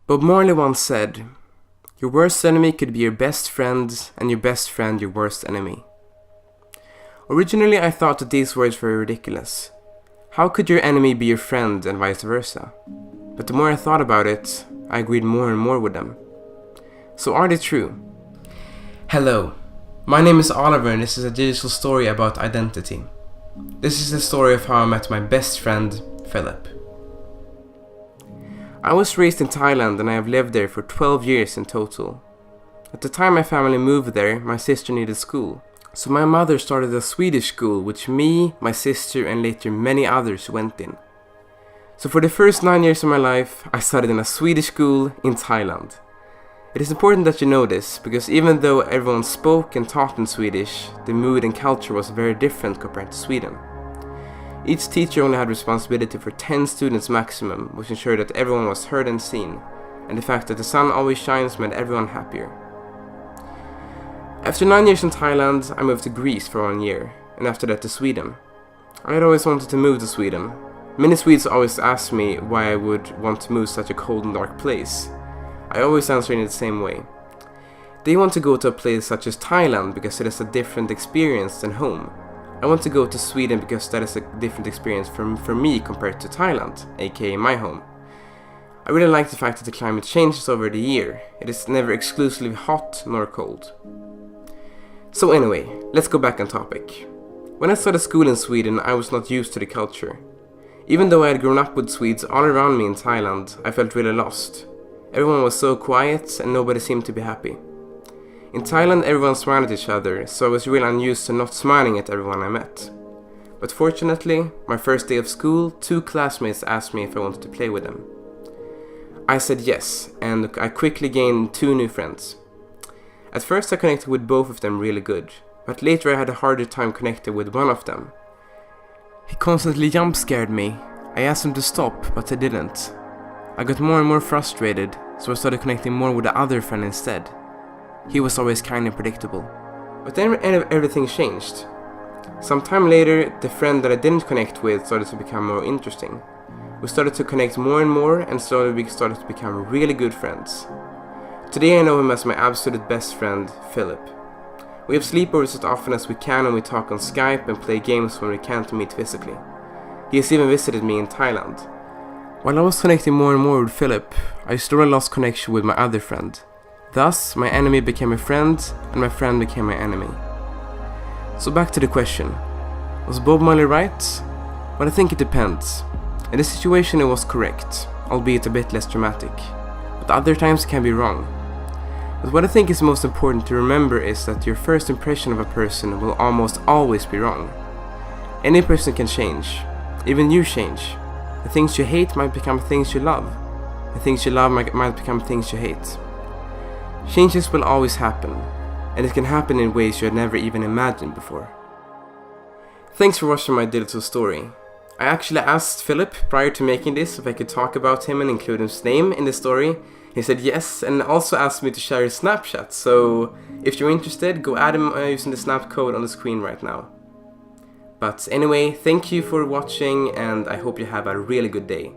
Bob Marley once said, "Your worst enemy could be your best friend, and your best friend your worst enemy." Originally, I thought that these words were ridiculous. How could your enemy be your friend and vice versa? But the more I thought about it, I agreed more and more with them. So are they true? Hello, my name is Oliver and this is a digital story about identity. This is the story of how I met my best friend, Philip. I was raised in Thailand and I have lived there for 12 years in total. At the time my family moved there, my sister needed school. So my mother started a Swedish school which me, my sister and later many others went in. So for the first 9 years of my life, I studied in a Swedish school in Thailand. It is important that you know this, because even though everyone spoke and taught in Swedish, the mood and culture was very different compared to Sweden. Each teacher only had responsibility for 10 students maximum, which ensured that everyone was heard and seen, and the fact that the sun always shines made everyone happier. After 9 years in Thailand, I moved to Greece for 1 year, and after that to Sweden. I had always wanted to move to Sweden. Many Swedes always asked me why I would want to move to such a cold and dark place. I always answer in the same way. They want to go to a place such as Thailand because it is a different experience than home. I want to go to Sweden because that is a different experience for me compared to Thailand, aka my home. I really like the fact that the climate changes over the year. It is never exclusively hot nor cold. So anyway, let's go back on topic. When I started school in Sweden, I was not used to the culture. Even though I had grown up with Swedes all around me in Thailand, I felt really lost. Everyone was so quiet and nobody seemed to be happy. In Thailand everyone smiled at each other, so I was really unused to not smiling at everyone I met. But fortunately, my first day of school, 2 classmates asked me if I wanted to play with them. I said yes, and I quickly gained 2 new friends. At first I connected with both of them really good, but later I had a harder time connecting with one of them. He constantly jump scared me. I asked him to stop, but he didn't. I got more and more frustrated, so I started connecting more with the other friend instead. He was always kind and predictable. But then everything changed. Some time later, the friend that I didn't connect with started to become more interesting. We started to connect more and more, and slowly we started to become really good friends. Today I know him as my absolute best friend, Philip. We have sleepovers as often as we can and we talk on Skype and play games when we can't meet physically. He has even visited me in Thailand. While I was connecting more and more with Philip, I slowly lost connection with my other friend. Thus, my enemy became a friend, and my friend became my enemy. So back to the question. Was Bob Marley right? Well, I think it depends. In this situation it was correct, albeit a bit less dramatic. But other times it can be wrong. But what I think is most important to remember is that your first impression of a person will almost always be wrong. Any person can change. Even you change. The things you hate might become things you love. The things you love might become things you hate. Changes will always happen, and it can happen in ways you had never even imagined before. Thanks for watching my digital story. I actually asked Philip prior to making this if I could talk about him and include his name in the story. He said yes, and also asked me to share his Snapchat, so if you're interested, go add him using the Snap code on the screen right now. But anyway, thank you for watching and I hope you have a really good day.